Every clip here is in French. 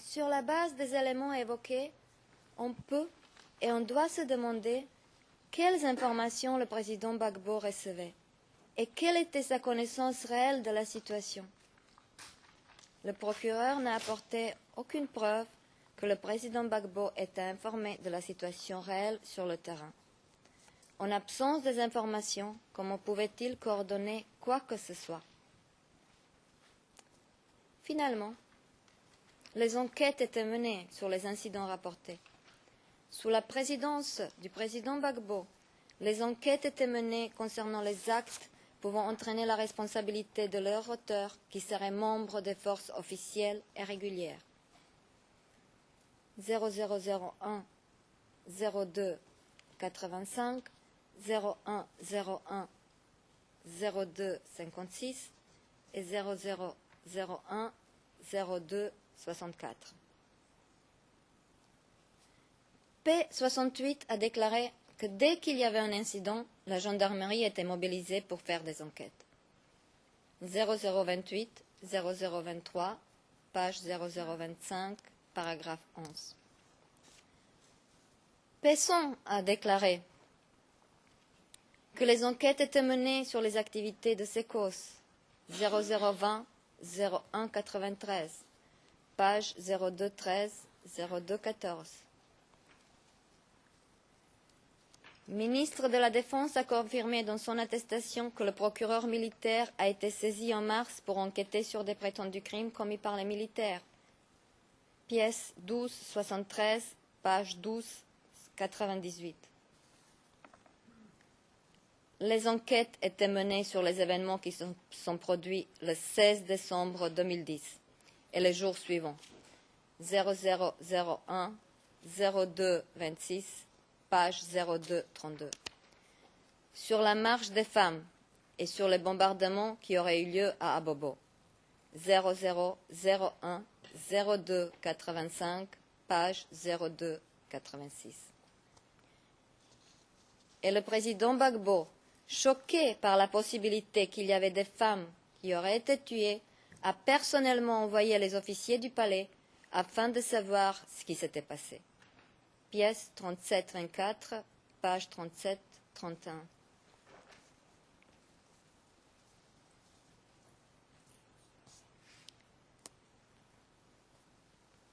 Sur la base des éléments évoqués, on peut et on doit se demander quelles informations le président Gbagbo recevait et quelle était sa connaissance réelle de la situation. Le procureur n'a apporté aucune preuve que le président Gbagbo était informé de la situation réelle sur le terrain. En absence des informations, comment pouvait-il coordonner quoi que ce soit? Finalement, les enquêtes étaient menées sur les incidents rapportés. Sous la présidence du président Gbagbo, les enquêtes étaient menées concernant les actes pouvant entraîner la responsabilité de leur auteur qui seraient membres des forces officielles et régulières. 0001 02 85 0101 02 56 et 0001 02 64. P68 a déclaré que dès qu'il y avait un incident, la gendarmerie était mobilisée pour faire des enquêtes. 0028, 0023, page 0025, paragraphe 11. Pesson a déclaré que les enquêtes étaient menées sur les activités de Sécos. 0020, 0193, page 0213, 0214. Ministre de la Défense a confirmé dans son attestation que le procureur militaire a été saisi en mars pour enquêter sur des prétendus crimes commis par les militaires. Pièce 1273, page 1298. Les enquêtes étaient menées sur les événements qui sont produits le 16 décembre 2010 et les jours suivants. 0001, 0226, page 0232. Sur la marche des femmes et sur les bombardements qui auraient eu lieu à Abobo. 0001 02 85, page 02 86. Et le président Gbagbo, choqué par la possibilité qu'il y avait des femmes qui auraient été tuées, a personnellement envoyé les officiers du palais afin de savoir ce qui s'était passé. Pièce 37-24, page 37-31.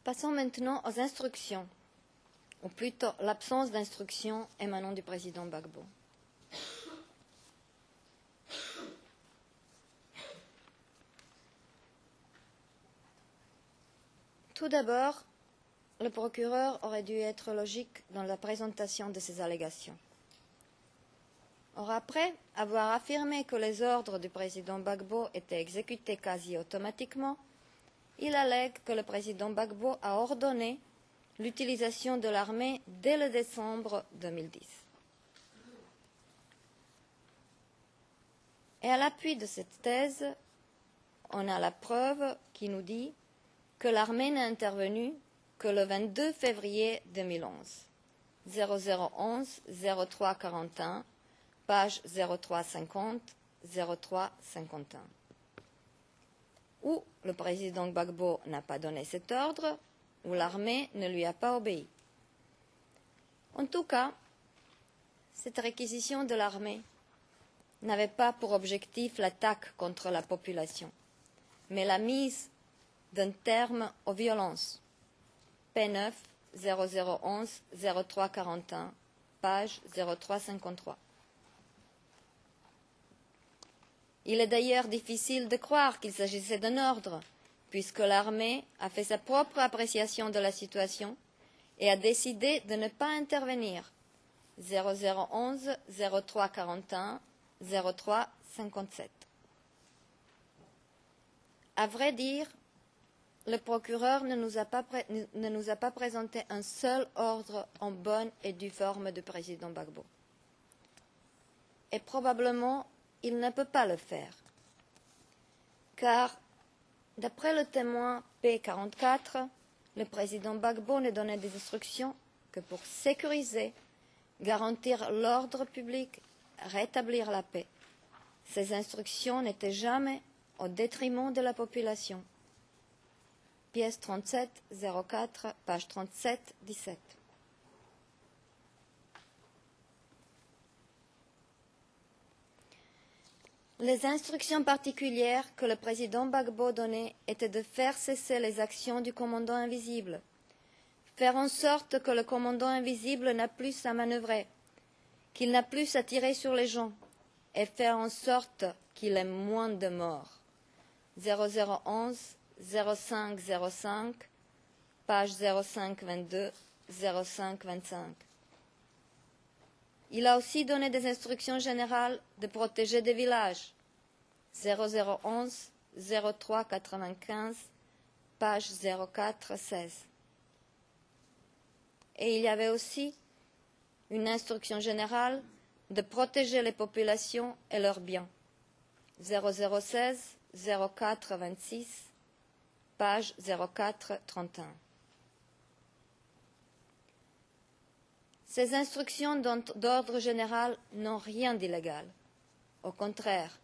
Passons maintenant aux instructions, ou plutôt l'absence d'instructions émanant du président Gbagbo. Tout d'abord, le procureur aurait dû être logique dans la présentation de ces allégations. Or, après avoir affirmé que les ordres du président Gbagbo étaient exécutés quasi automatiquement, il allègue que le président Gbagbo a ordonné l'utilisation de l'armée dès le décembre 2010. Et à l'appui de cette thèse, on a la preuve qui nous dit que l'armée n'est intervenue que le 22 février 2011. 0011 0341, page 0350, 0351. Ou le président Gbagbo n'a pas donné cet ordre, ou l'armée ne lui a pas obéi. En tout cas, cette réquisition de l'armée n'avait pas pour objectif l'attaque contre la population, mais la mise d'un terme aux violences. P9 0011 0341, page 0353. Il est d'ailleurs difficile de croire qu'il s'agissait d'un ordre, puisque l'armée a fait sa propre appréciation de la situation et a décidé de ne pas intervenir. 0011 0341 0357. À vrai dire, le procureur ne nous a pas présenté un seul ordre en bonne et due forme du président Gbagbo. Et probablement, il ne peut pas le faire. Car, d'après le témoin P44, le président Gbagbo ne donnait des instructions que pour sécuriser, garantir l'ordre public, rétablir la paix. Ces instructions n'étaient jamais au détriment de la population. pièce 3704, page 37-17. Les instructions particulières que le président Gbagbo donnait étaient de faire cesser les actions du commandant invisible, faire en sorte que le commandant invisible n'a plus à manœuvrer, qu'il n'a plus à tirer sur les gens, et faire en sorte qu'il ait moins de morts. 0011 0505, page 0522, 0525. Il a aussi donné des instructions générales de protéger des villages. 0011 0395, page 0416. Et il y avait aussi une instruction générale de protéger les populations et leurs biens. 0016 0426, page 0431. Ces instructions d'ordre général n'ont rien d'illégal. Au contraire,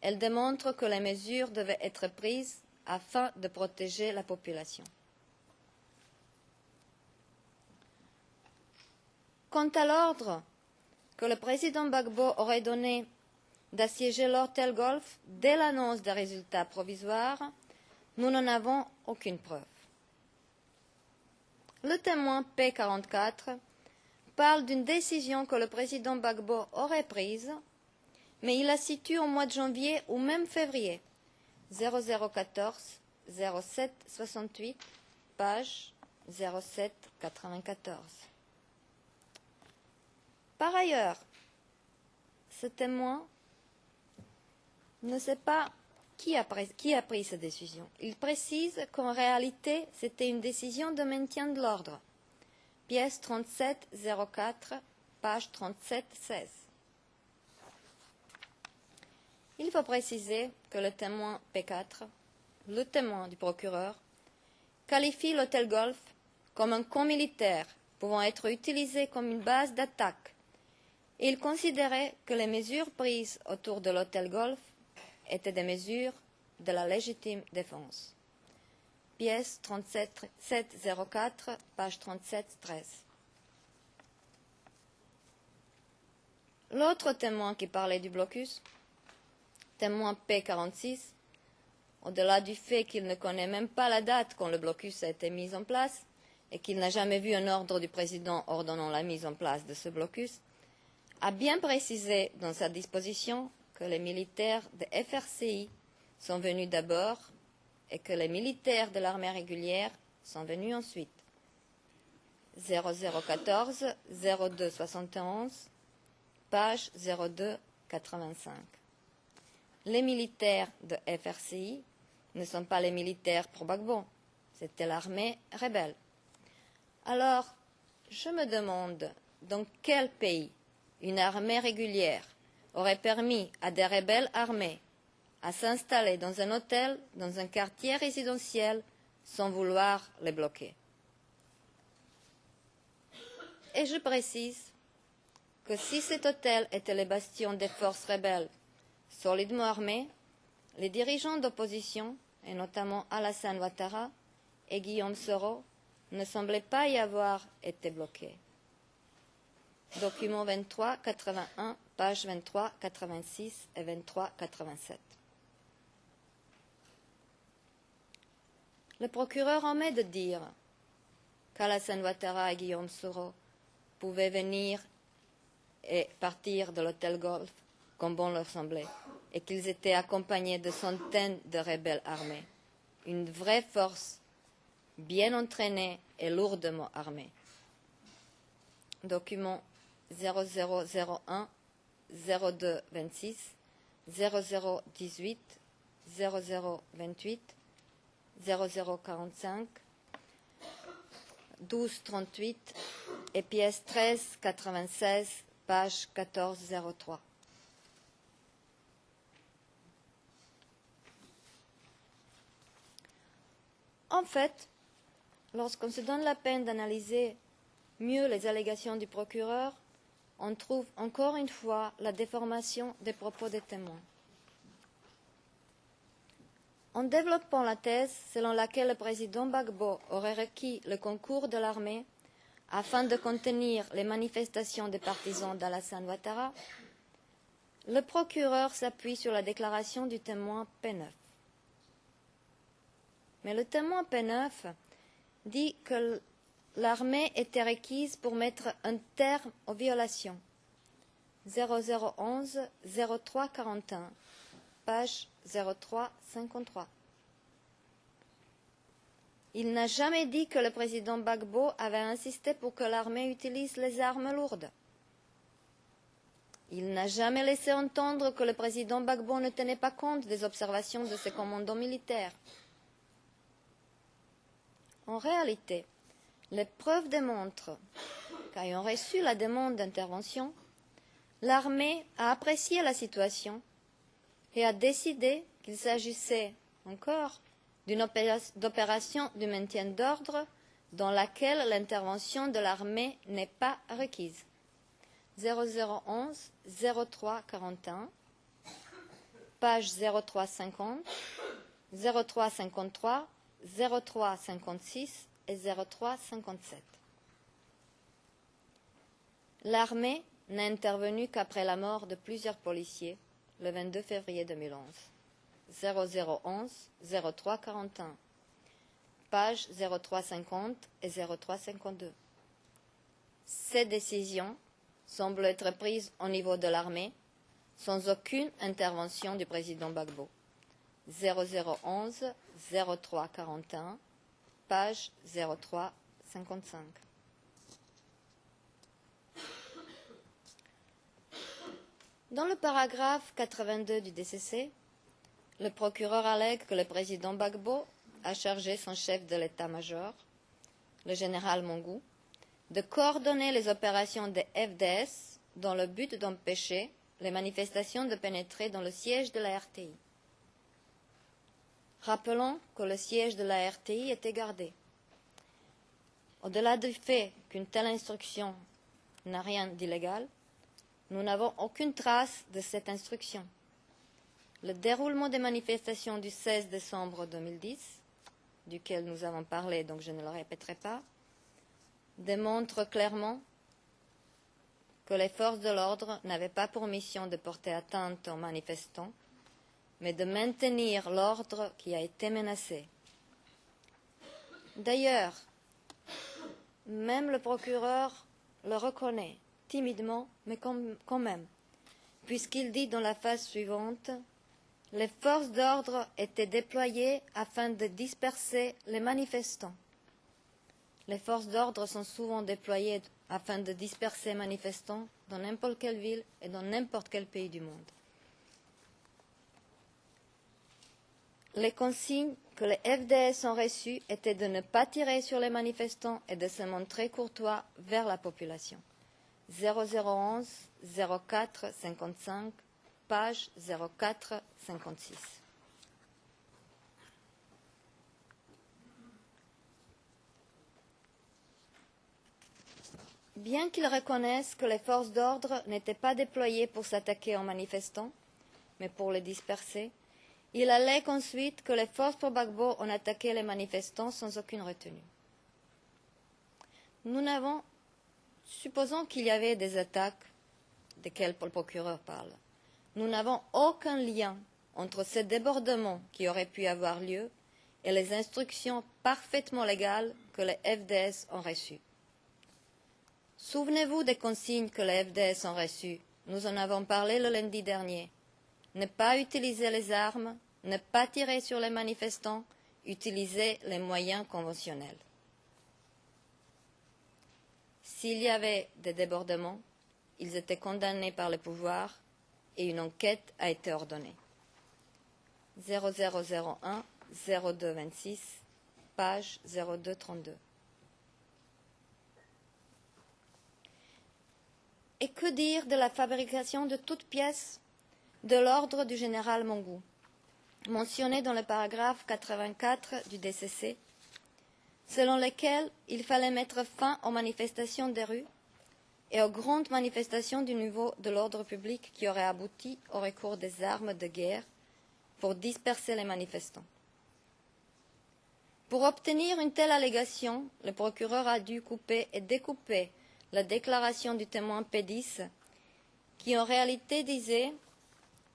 elles démontrent que les mesures devaient être prises afin de protéger la population. Quant à l'ordre que le président Gbagbo aurait donné d'assiéger l'hôtel Golf dès l'annonce des résultats provisoires, nous n'en avons aucune preuve. Le témoin P44 parle d'une décision que le président Gbagbo aurait prise, mais il la situe au mois de janvier ou même février. 0014 0768, page 0794. Par ailleurs, ce témoin ne sait pas qui a pris cette décision. Il précise qu'en réalité, c'était une décision de maintien de l'ordre. Pièce 3704, page 3716. Il faut préciser que le témoin P4, le témoin du procureur, qualifie l'hôtel Golf comme un camp militaire pouvant être utilisé comme une base d'attaque. Et il considérait que les mesures prises autour de l'hôtel Golf étaient des mesures de la légitime défense. Pièce 3704, page 3713. L'autre témoin qui parlait du blocus, témoin P46, au-delà du fait qu'il ne connaît même pas la date quand le blocus a été mis en place et qu'il n'a jamais vu un ordre du président ordonnant la mise en place de ce blocus, a bien précisé dans sa disposition que les militaires de FRCI sont venus d'abord et que les militaires de l'armée régulière sont venus ensuite. 0014 0271, page 0285. Les militaires de FRCI ne sont pas les militaires pour Gbagbo, c'était l'armée rebelle. Alors, je me demande dans quel pays une armée régulière aurait permis à des rebelles armés à s'installer dans un hôtel, dans un quartier résidentiel, sans vouloir les bloquer. Et je précise que si cet hôtel était le bastion des forces rebelles solidement armées, les dirigeants d'opposition, et notamment Alassane Ouattara et Guillaume Soro, ne semblaient pas y avoir été bloqués. Document 2381, pages 2386 et 2387. Le procureur omet de dire qu'Alassane Ouattara et Guillaume Soro pouvaient venir et partir de l'hôtel Golf comme bon leur semblait, et qu'ils étaient accompagnés de centaines de rebelles armés, une vraie force bien entraînée et lourdement armée. Document 0001 0226 0018 0028 0045 1238 et pièce 1396, page 1403. En fait, lorsqu'on se donne la peine d'analyser mieux les allégations du procureur, on trouve encore une fois la déformation des propos des témoins. En développant la thèse selon laquelle le président Gbagbo aurait requis le concours de l'armée afin de contenir les manifestations des partisans d'Alassane Ouattara, le procureur s'appuie sur la déclaration du témoin P9. Mais le témoin P9 dit que l'armée était requise pour mettre un terme aux violations. 0011 03 41, page 03 53. Il n'a jamais dit que le président Gbagbo avait insisté pour que l'armée utilise les armes lourdes. Il n'a jamais laissé entendre que le président Gbagbo ne tenait pas compte des observations de ses commandants militaires. En réalité, les preuves démontrent qu'ayant reçu la demande d'intervention, l'armée a apprécié la situation et a décidé qu'il s'agissait encore d'une opération de maintien d'ordre dans laquelle l'intervention de l'armée n'est pas requise. 0011 03 41, page 03 50, 03 53, 03 56 et 03 57. L'armée n'a intervenu qu'après la mort de plusieurs policiers le 22 février 2011. 0011 03 41, page 03 50 et 03 52. Ces décisions semblent être prises au niveau de l'armée sans aucune intervention du président Gbagbo. 0011 03 41, page 03 55. Dans le paragraphe 82 du DCC, le procureur allègue que le président Gbagbo a chargé son chef de l'état-major, le général Mongou, de coordonner les opérations des FDS dans le but d'empêcher les manifestations de pénétrer dans le siège de la RTI. Rappelons que le siège de la RTI était gardé. Au-delà du fait qu'une telle instruction n'a rien d'illégal, nous n'avons aucune trace de cette instruction. Le déroulement des manifestations du 16 décembre 2010, duquel nous avons parlé, donc je ne le répéterai pas, démontre clairement que les forces de l'ordre n'avaient pas pour mission de porter atteinte aux manifestants, mais de maintenir l'ordre qui a été menacé. D'ailleurs, même le procureur le reconnaît, timidement, mais quand même, puisqu'il dit dans la phase suivante « Les forces d'ordre étaient déployées afin de disperser les manifestants ». Les forces d'ordre sont souvent déployées afin de disperser les manifestants dans n'importe quelle ville et dans n'importe quel pays du monde. Les consignes que les FDS ont reçues étaient de ne pas tirer sur les manifestants et de se montrer courtois vers la population. 0011 04 55, page 04 56. Bien qu'ils reconnaissent que les forces d'ordre n'étaient pas déployées pour s'attaquer aux manifestants, mais pour les disperser, il allègue ensuite que les forces pro Gbagbo ont attaqué les manifestants sans aucune retenue. Supposons qu'il y avait des attaques desquelles le procureur parle. Nous n'avons aucun lien entre ces débordements qui auraient pu avoir lieu et les instructions parfaitement légales que les FDS ont reçues. Souvenez-vous des consignes que les FDS ont reçues. Nous en avons parlé le lundi dernier. Ne pas utiliser les armes, ne pas tirer sur les manifestants, utiliser les moyens conventionnels. S'il y avait des débordements, ils étaient condamnés par le pouvoir et une enquête a été ordonnée. 0001 0226, page 0232. Et que dire de la fabrication de toutes pièces de l'ordre du général Mongou, mentionné dans le paragraphe 84 du DCC, selon lequel il fallait mettre fin aux manifestations des rues et aux grandes manifestations du niveau de l'ordre public qui auraient abouti au recours des armes de guerre pour disperser les manifestants. Pour obtenir une telle allégation, le procureur a dû couper et découper la déclaration du témoin P10, qui en réalité disait,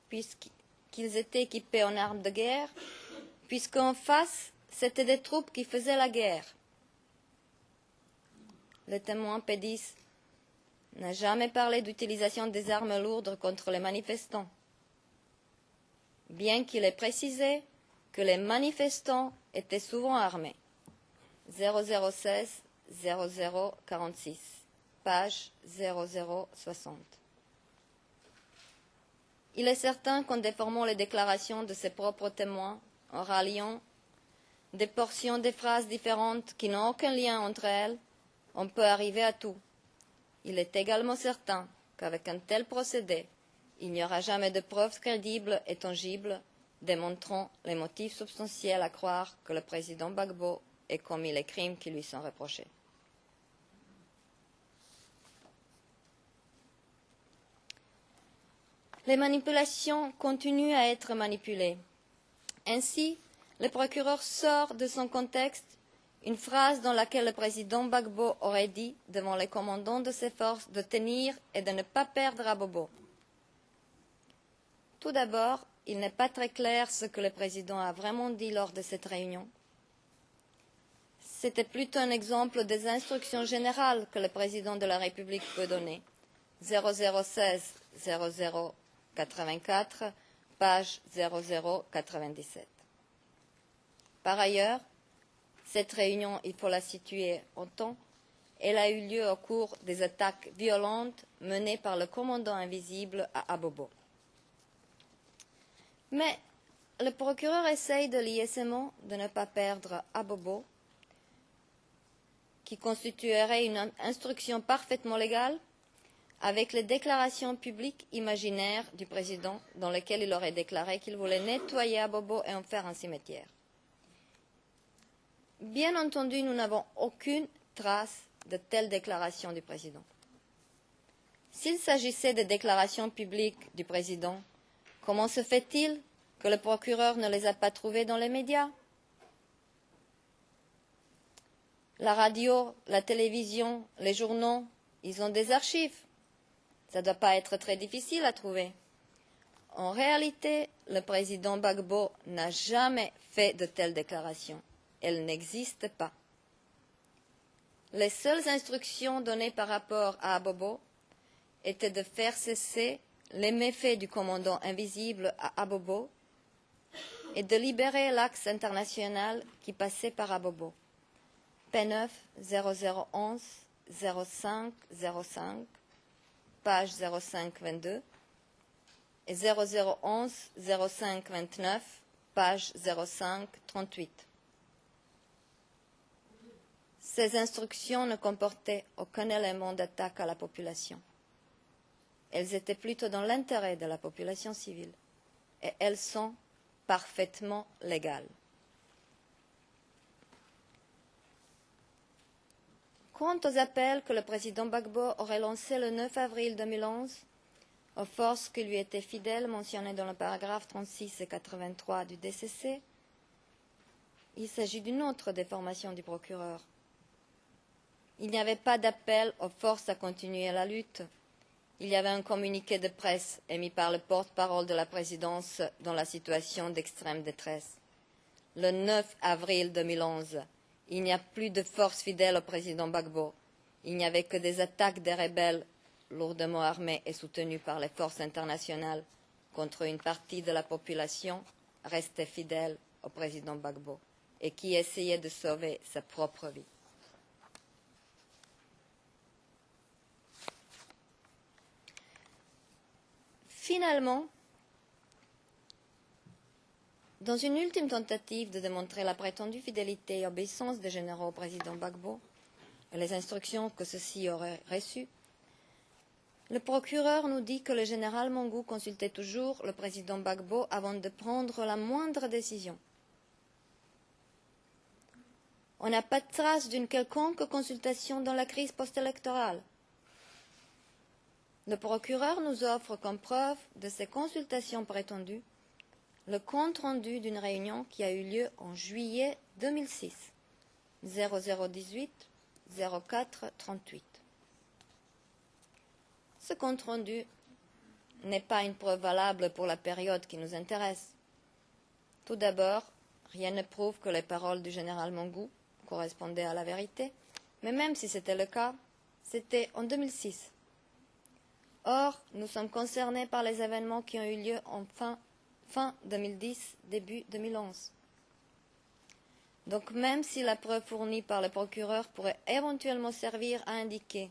puisqu'ils étaient équipés en armes de guerre, puisqu'en face, c'était des troupes qui faisaient la guerre. Le témoin P10 n'a jamais parlé d'utilisation des armes lourdes contre les manifestants, bien qu'il ait précisé que les manifestants étaient souvent armés. 0016 0046, page 0060. Il est certain qu'en déformant les déclarations de ses propres témoins, en ralliant des portions des phrases différentes qui n'ont aucun lien entre elles, on peut arriver à tout. Il est également certain qu'avec un tel procédé, il n'y aura jamais de preuves crédibles et tangibles démontrant les motifs substantiels à croire que le président Gbagbo ait commis les crimes qui lui sont reprochés. Les manipulations continuent à être manipulées. Ainsi, le procureur sort de son contexte une phrase dans laquelle le président Gbagbo aurait dit devant les commandants de ses forces de tenir et de ne pas perdre Abobo. Tout d'abord, il n'est pas très clair ce que le président a vraiment dit lors de cette réunion. C'était plutôt un exemple des instructions générales que le président de la République peut donner. 0016 0084, page 0097. Par ailleurs, cette réunion, il faut la situer en temps, elle a eu lieu au cours des attaques violentes menées par le commandant invisible à Abobo. Mais le procureur essaye de lier ces mots, de ne pas perdre Abobo, qui constituerait une instruction parfaitement légale, avec les déclarations publiques imaginaires du président dans lesquelles il aurait déclaré qu'il voulait nettoyer Abobo et en faire un cimetière. Bien entendu, nous n'avons aucune trace de telles déclarations du président. S'il s'agissait de déclarations publiques du président, comment se fait-il que le procureur ne les a pas trouvées dans les médias? La radio, la télévision, les journaux, ils ont des archives. Ça ne doit pas être très difficile à trouver. En réalité, le président Gbagbo n'a jamais fait de telles déclarations. Elles n'existent pas. Les seules instructions données par rapport à Abobo étaient de faire cesser les méfaits du commandant invisible à Abobo et de libérer l'axe international qui passait par Abobo. P9 0011 05 05, page 0522 et 0011 05 29, page 05 38. Ces instructions ne comportaient aucun élément d'attaque à la population. Elles étaient plutôt dans l'intérêt de la population civile et elles sont parfaitement légales. Quant aux appels que le président Gbagbo aurait lancés le 9 avril 2011 aux forces qui lui étaient fidèles mentionnées dans le paragraphe 36 et 83 du DCC, il s'agit d'une autre déformation du procureur. Il n'y avait pas d'appel aux forces à continuer la lutte. Il y avait un communiqué de presse émis par le porte-parole de la présidence dans la situation d'extrême détresse. Le 9 avril 2011, il n'y a plus de forces fidèles au président Gbagbo. Il n'y avait que des attaques des rebelles lourdement armés et soutenus par les forces internationales contre une partie de la population restée fidèle au président Gbagbo et qui essayait de sauver sa propre vie. Finalement, dans une ultime tentative de démontrer la prétendue fidélité et obéissance des généraux au président Gbagbo et les instructions que ceux-ci auraient reçues, le procureur nous dit que le général Mongou consultait toujours le président Gbagbo avant de prendre la moindre décision. On n'a pas de trace d'une quelconque consultation dans la crise post-électorale. Le procureur nous offre comme preuve de ces consultations prétendues le compte-rendu d'une réunion qui a eu lieu en juillet 2006 0018 04 38. Ce compte-rendu n'est pas une preuve valable pour la période qui nous intéresse. Tout d'abord, rien ne prouve que les paroles du général Mongou correspondaient à la vérité, mais même si c'était le cas, c'était en 2006. Or, nous sommes concernés par les événements qui ont eu lieu en fin 2010, début 2011. Donc même si la preuve fournie par le procureur pourrait éventuellement servir à indiquer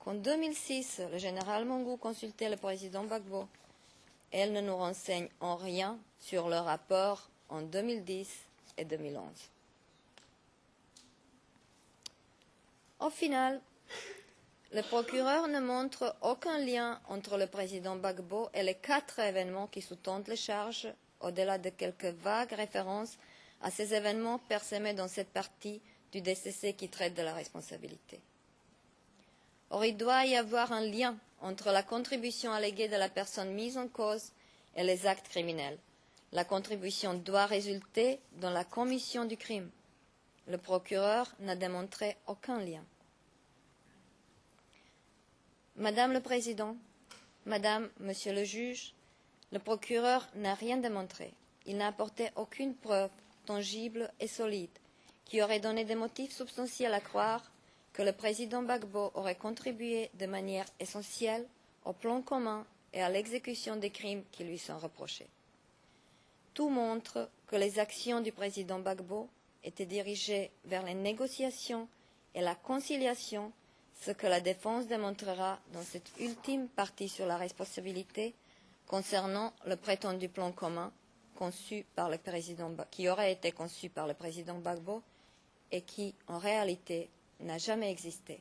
qu'en 2006, le général Mongou consultait le président Gbagbo, elle ne nous renseigne en rien sur le rapport en 2010 et 2011. Au final, le procureur ne montre aucun lien entre le président Gbagbo et les 4 événements qui sous-tendent les charges, au-delà de quelques vagues références à ces événements parsemés dans cette partie du DCC qui traite de la responsabilité. Or, il doit y avoir un lien entre la contribution alléguée de la personne mise en cause et les actes criminels. La contribution doit résulter dans la commission du crime. Le procureur n'a démontré aucun lien. Madame le Président, Madame, Monsieur le juge, le procureur n'a rien démontré. Il n'a apporté aucune preuve tangible et solide qui aurait donné des motifs substantiels à croire que le président Gbagbo aurait contribué de manière essentielle au plan commun et à l'exécution des crimes qui lui sont reprochés. Tout montre que les actions du président Gbagbo étaient dirigées vers les négociations et la conciliation, ce que la défense démontrera dans cette ultime partie sur la responsabilité concernant le prétendu plan commun conçu par le président, qui aurait été conçu par le président Gbagbo et qui, en réalité, n'a jamais existé.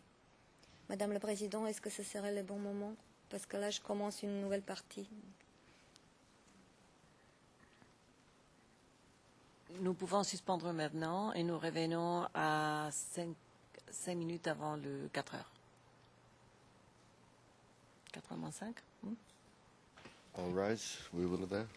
Madame le Président, est-ce que ce serait le bon moment? Parce que là, je commence une nouvelle partie. Nous pouvons suspendre maintenant et nous revenons à 5 minutes avant le 4 heures. 4 moins 5. All rise, we will there.